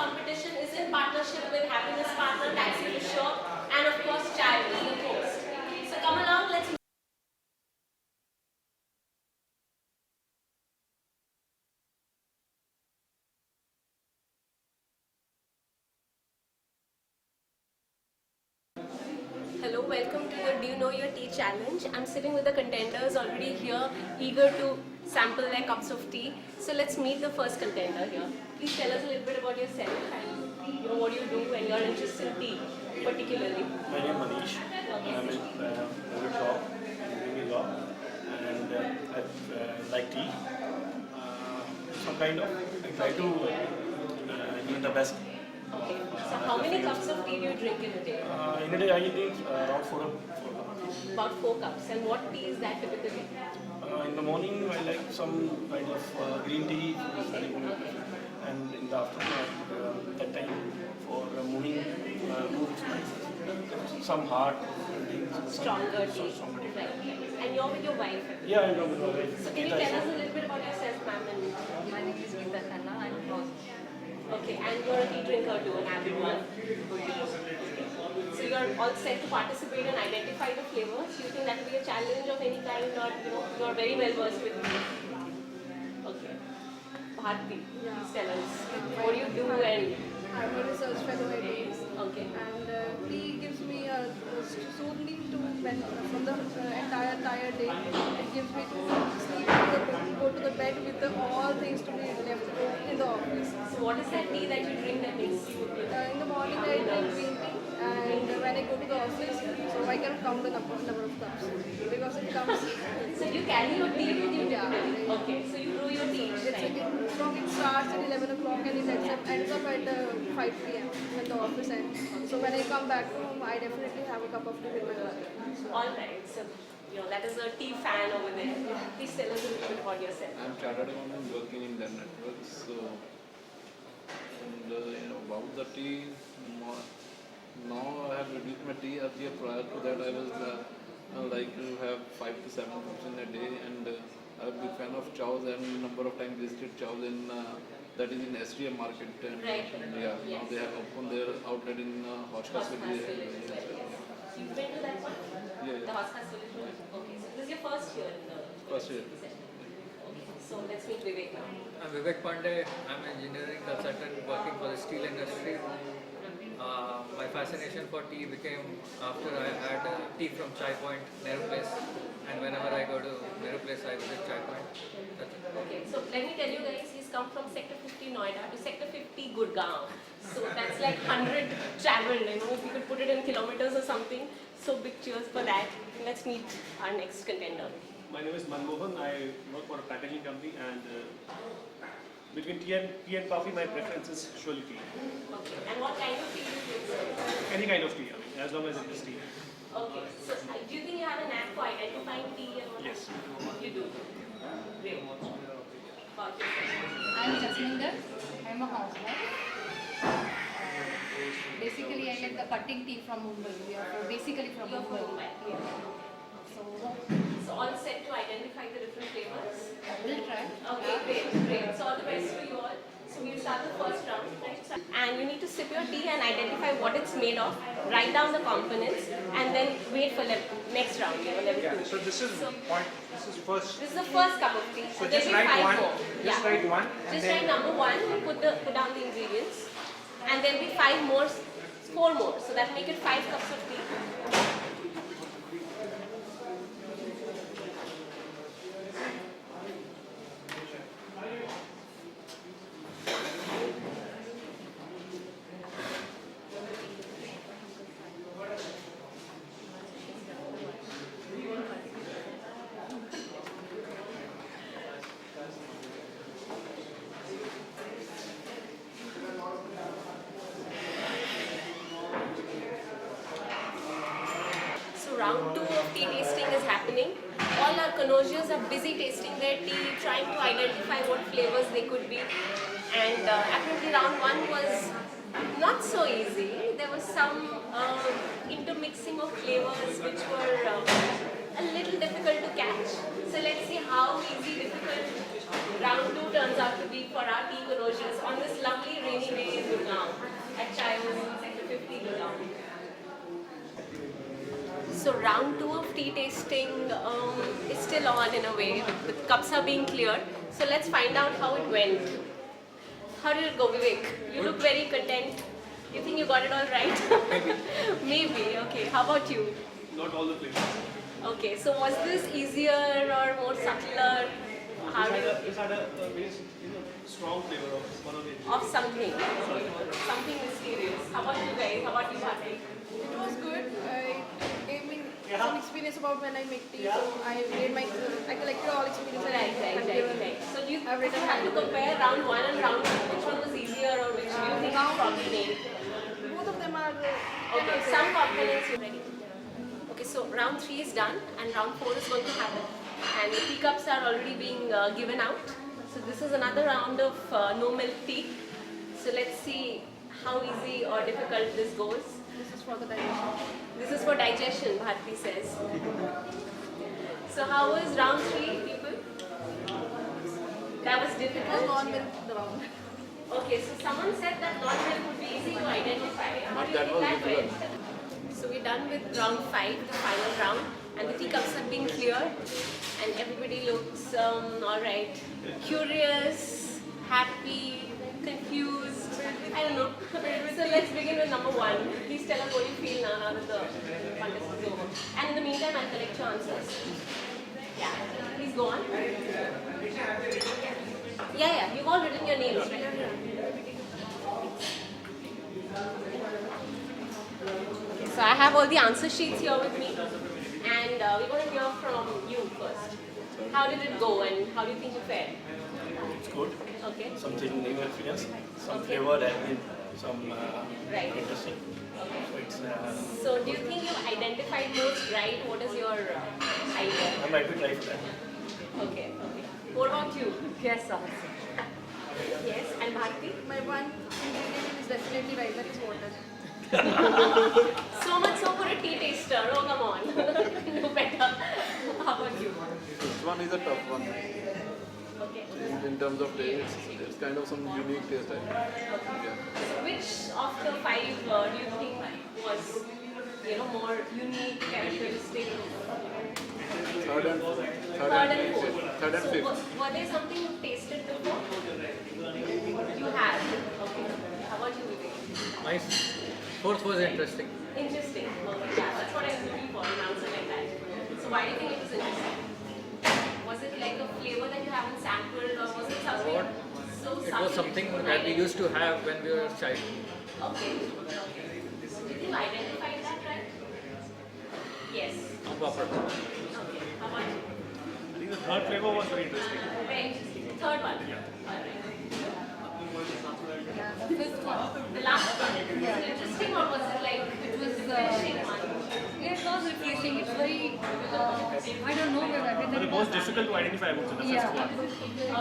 competition is in partnership with Happiness Partner, Taxi to Show, and of course Chai, the host. So come along, let's. Hello, welcome to the Do You Know Your Tea Challenge. I'm sitting with the contenders already here, eager to sample their cups of tea. So let's meet the first contender here. Please tell us a little bit about yourself and what you do when you're interested in tea, particularly. My name is Manish. I'm in private shop in law, and I like tea. Some kind of. I try to give the best. Okay. So how many cups of tea do you drink in a day? In a day, I drink around four. About 4 cups. And what tea is that typically? In the morning, I like some kind of green tea, and in the afternoon, that time for moving, some hard things. Stronger tea. Stronger tea. Right. And you're with your wife? Yeah, I know. No, So can you tell us a little bit about yourself, ma'am? My name is Geeta Khanna. I'm from. Okay, and you're a tea drinker too, an avid one. So you're all set to participate and identify the flavors. Do you think that will be a challenge of any kind, or you're very well versed with tea? Okay. Bharti, please tell us what do you do and I'm a research fellow at AIMS. okay. And tea gives me a soothe me to when from the entire tired day. It gives me to sleep, go to the bed with all things to be left in the office. So what is that tea that you drink that makes you In the morning I drink green tea, and when I go to the office, so I can count the number of cups because it comes. So you carry your tea with you? Yeah. Okay, so you brew your tea each time. It starts at 11 o'clock and it ends up at 5 p.m. when the office ends. So when I come back home, I definitely have a cup of tea with my mother. Alright, so that is a tea fan over there. Please tell us a little bit about yourself. I'm chartered accountant working in their networks. So, and about the tea, now I have reduced my tea. Earlier, prior to that, I was like to have 5 to 7 cups in a day, and I'm a big fan of chows and number of times visited chows in that is in STM market. And, Right. Yeah, now they have opened their outlet in Hoshkas Village. You've been to that one? Yeah, The Hoshkas Village one? Okay, so this is your first year in the First year. Okay, so let's meet Vivek now. I'm Vivek Pandey. I'm an engineering consultant working for the steel industry. My fascination for tea became after I had tea from Chai Point, Nehru Place, and whenever I go to Nehru Place, I visit Chai Point. That's it. Okay, so let me tell you guys, he's come from Sector 50 Noida to Sector 50 Gurgaon. So that's like 100 traveled, if you could put it in kilometers or something. So big cheers for that. Let's meet our next contender. My name is Manmohan. I work for a packaging company, and between tea and coffee, my preference is surely tea. Okay, and what kind of tea do you drink? Any kind of tea, as long as it is tea. Okay, so do you think you have a knack for identifying tea and all that? Yes. You do. Great. About yourself. I'm Jasminder. I'm a housewife. Basically, I get the cutting tea from Mumbai. We are basically from You're from Mumbai. Mumbai. So, So all set to identify the different flavors? we'll try. Okay, great. So all the best to you all. So we'll start the first round, right? And you need to sip your tea and identify what it's made of, write down the components, and then wait for next round, level 2. So this is first. This is the first cup of tea. So There'll just be write 5 one. more. Just write one. And Just then write number 1, put down the ingredients, and there'll be 5 more, 4 more. So that'll make it 5 cups of tea. Round 2 of tea tasting is happening. All our connoisseurs are busy tasting their tea, trying to identify what flavors they could be. And apparently round 1 was not so easy. There was some intermixing of flavors which were a little difficult to catch. So let's see how easy, difficult round 2 turns out to be for our tea connoisseurs on this lovely rainy day in Gurgaon at Chai's Sector 50 Gurgaon. So round 2 of tea tasting is still on in a way. The cups are being cleared. So let's find out how it went. How did it go, Vivek? You look very content. You think you got it all right? Maybe. Okay. How about you? Not all the flavors. Okay. So was this easier or more subtler? How did It's had a very strong flavor of one of the of something? Something mysterious. How about you guys? How about you, Bharti? It was good. It gave me some experience about when I make tea. So I collected all experience. Right. So you I've written have to compare round 1 and round 2. Which one was easier or which do you think you probably nailed? Both of them are. Okay, some components you ready. Okay, so round 3 is done and round 4 is going to happen. And the teacups are already being given out. So this is another round of no milk tea. So let's see how easy or difficult this goes. This is for the digestion. This is for digestion, Bharti says. So how was round 3, people? That was difficult? Non-milk round. Okay, so someone said that non-milk would be easy to identify. How do you that think was that difficult. went? So we're done with round 5, the final round, and the teacups have been cleared, and everybody looks alright, curious, happy, confused, I don't know. So let's begin with number 1. Please tell us what you feel now that the contest is over. And in the meantime, I'll collect your answers. Yeah, please go on. Yeah, you've all written your names, right? So I have all the answer sheets here with me, and we're going to hear from you first. How did it go, and how do you think you fared? It's good. Okay. Something new experience. Some Okay. flavor and some Right. interesting. So it's So do you think you've identified most right? What is your idea? I might be trying for that. Okay. What about you? Yes, also. Yes, and Bharti? My one ingredient is definitely right. That is water. So much so for a tea taster. Oh, come on. No better. How about you? This one is a tough one. Okay. In terms of taste, it's kind of some unique taste. Yeah. Which of the 5 do you think was, more unique, characteristic? Third and Third and fourth. Third and So fifth. were there something you tasted before? You have. Okay. How about you, Vivek? My fourth was interesting. Interesting. Okay, yeah, that's what I was looking for, an answer like that. So why do you think it was interesting? Was it like a flavor that you haven't sampled, or was it something What? so It subtle was something to that we used to have when we were a child. Okay. Do you think you identified that, right? Yes. Proper. Okay. How about you? I think the third flavor was very interesting. Very interesting. Third one. Alright. The fifth one. The last one. Was it interesting, or was it like It was, refreshing one? it was refreshing. It's very, I don't know where I've But the been. most difficult to identify was the Yeah. first one.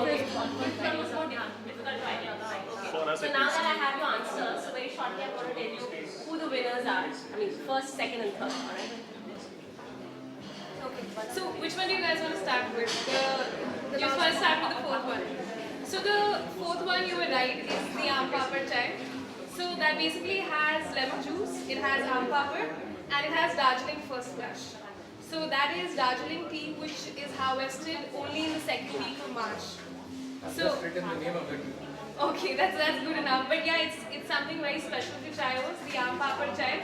Okay. Fifth one was more difficult to identify. Okay. For us So at now least. that I have your answers, so very shortly I'm going to tell you who the winners are. I mean, first, second, and third. All right. Okay. So which one do you guys want to start with? You just want to start with the fourth one. So the fourth one, you were right, is the aam papad chai. So that basically has lemon juice, it has aam papad, and it has Darjeeling first flush. So that is Darjeeling tea, which is harvested only in the second week of March. So Just written the name of it. okay, that's good enough. But yeah, it's something very special to Chaios, the aam papad chai.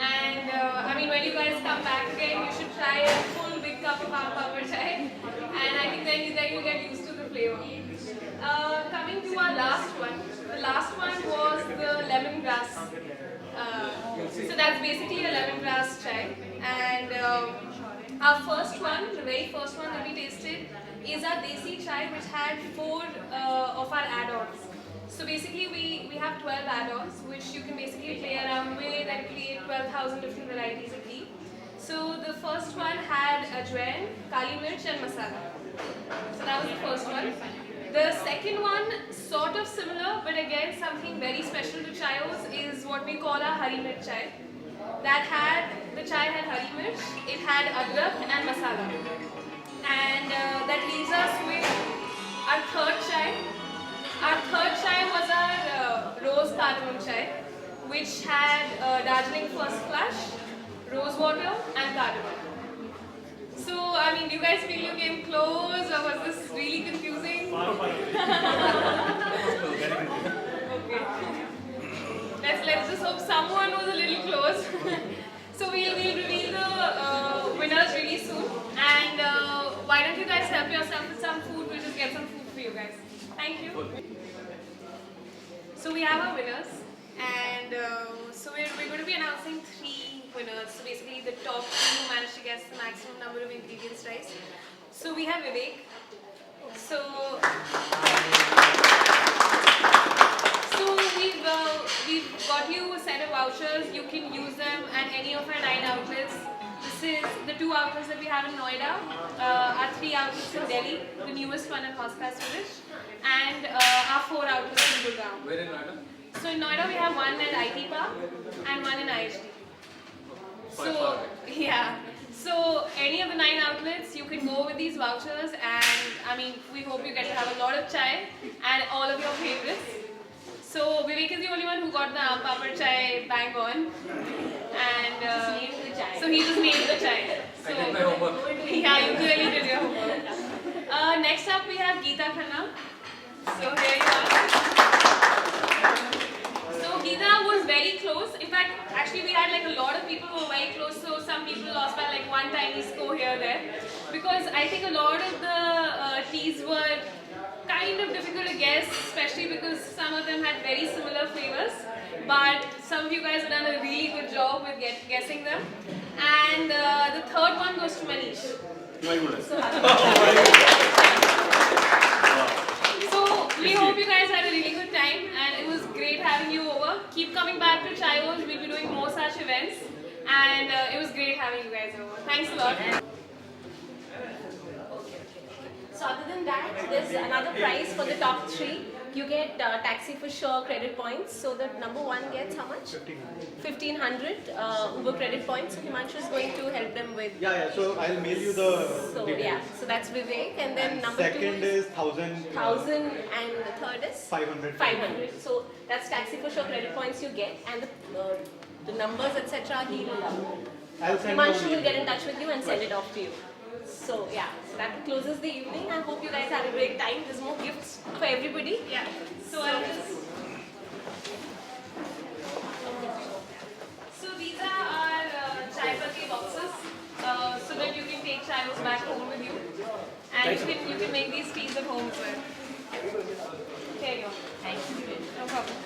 And I mean, when you guys come back again, you should try a full big cup of aam papad chai. And I think then you get used to the flavor. Coming to our last one, the last one was the lemongrass. So that's basically a lemongrass chai. And our first one, the very first one that we tasted, is our desi chai, which had 4 of our add-ons. So basically we have 12 add-ons, which you can basically play around with and create 12,000 different varieties of tea. So the first one had ajwain, kali mirch and masala. So that was the first one. The second one, sort of similar, but again something very special to Chaios is what we call our hari mirch chai. The chai had hari mirch, it had adrak and masala. And that leaves us with our third chai. Our third chai was our rose cardamom chai, which had Darjeeling First Flush, rose water, and cardamom. So, I mean, do you guys feel you came close, or was this really confusing? Okay. Let's just hope someone was a little close. So we'll reveal the winners really soon. And why don't you guys help yourself with some food? We'll just get some food for you guys. Thank you. So we have our winners, and so we're going to be announcing 3 winners. So basically the top 3 who managed to guess the maximum number of ingredients rice. So we have Vivek. So we've got you a set of vouchers. You can use them at any of our 9 outlets. This is the 2 outlets that we have in Noida, our 3 outlets in Delhi, the newest one in Houseclass Village, and our 4 outlets in Gurgaon. Where in Noida? So in Noida we have one at IT Park and one in IHD. So yeah. So any of the 9 outlets, you can go with these vouchers, and I mean, we hope you get to have a lot of chai and all of your favorites. So Vivek is the only one who got the Aam Papad chai bang on, and so he just named the chai. So, I did my homework. Yeah, you clearly did your homework. Next up we have Geeta Khanna. So here you are. So Geeta was very close. In fact, actually we had like a lot of people who were very close. So some people lost by like one tiny score here there, because I think a lot of the teas were kind of difficult to guess, especially because some of them had very similar flavors. But some of you guys have done a really good job with guessing them. And the third one goes to Manish. My goodness. So we hope you guys had a really good time, and it was great having you over. Keep coming back to Chaios. We'll be doing more such events, and it was great having you guys over. Thanks a lot. So other than that, there's another prize for the top 3. You get taxi for sure credit points. So the number 1 gets how much? 1500 Uber credit points. So Himanshu is going to help them with. Yeah. So I'll mail you the. So details. yeah. So that's Vivek, and then number 2 Second is 1000. 1000, and the third is 500. 500. So that's taxi for sure credit points you get, and the numbers etc. he will. I'll send Himanshu you will get in touch with you and send it off to you. So yeah, so that closes the evening. I hope you guys had a great time. There's more gifts for everybody. Yeah. So I'll just. So these are our chai patti boxes, so that you can take chaios back home with you, and you can make these teas at home as well. Here you go. Thank you. No problem.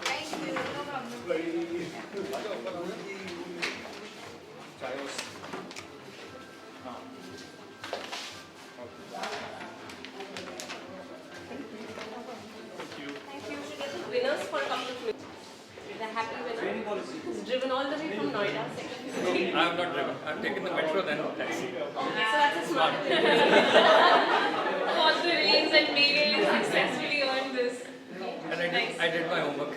Thank you. No problem. Chaios. Winners for a couple of minutes. The happy winner who's driven all the way from Noida. I have not driven. I've taken the metro then taxi. Okay, so that's a smart thing. Fought the rains and made it successfully earned this. And I did my homework.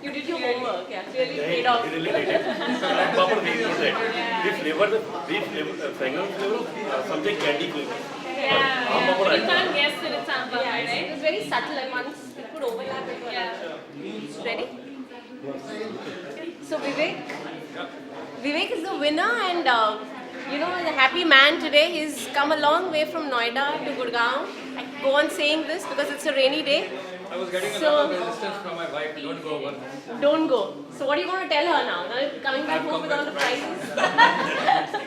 You did your homework, yeah. Clearly Yeah, paid off. he really did it. So that proper thing is that the flavor, the fragrance flavor, something candy flavor. Yeah. You can't guess that it's Aam Papad, Yeah, it right? was very subtle, and once it could overlap it. Yeah. Ready? So Vivek is the winner, and you know, the happy man today. He's come a long way from Noida to Gurgaon. I go on saying this because it's a rainy day. I was getting a So- lot of resistance from my wife. Don't go over. Don't go. So what are you going to tell her now? Now you're coming back I've home come with all the back prizes.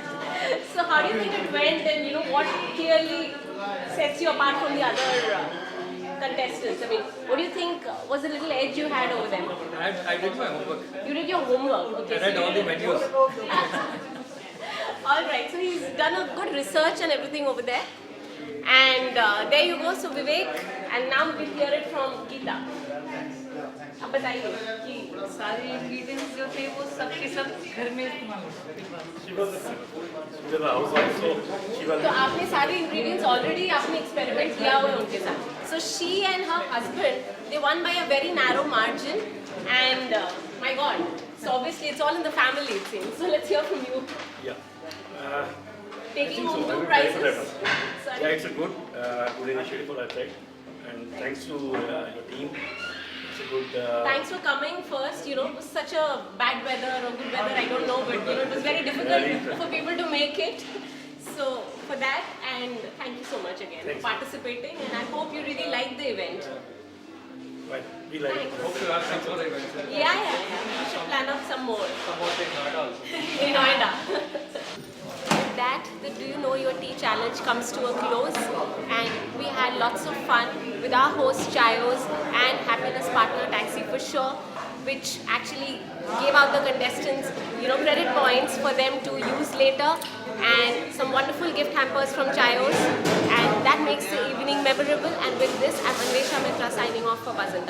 So how do you think it went, and you know what clearly sets you apart from the other contestants? I mean, what do you think was the little edge you had over them? I did my homework. You did your homework. Okay. I read all the menus. All right. So he's done a good research and everything over there. And there you go. So Vivek, and now we will hear it from Geeta. अब बताइए कि सारे ingredients जो थे वो सब के सब घर में इस्तेमाल होते थे। She was a housewife, so she was. तो आपने सारे ingredients already आपने experiment किया हुआ है उनके साथ. So she and her husband, they won by a very narrow margin, and my God, so obviously it's all in the family it seems. So let's hear from you. Yeah. taking I home think so. 2 I will try for prizes. that one. Sorry. Yeah, it's a good initiative for our side, and thanks to your team. It's a good. Thanks for coming first. You know, it was such a bad weather or good weather, I don't know, but you know, it was very difficult for people to make it. So for that, and thank you so much again Thanks. for participating, and I hope you really liked the event. But we like. Thanks. Hope to have some more events. Yeah. We should plan up some more Some more things, not also. in Noida. With that, the Do You Know Your Tea challenge comes to a close, and we had lots of fun with our host Chayos and Happiness Partner Taxi for sure, which actually gave out the contestants, you know, credit points for them to use later, and some wonderful gift hampers from Chayos, and that makes the evening memorable. And with this, I'm Anvesha Mitra signing off for Buzz and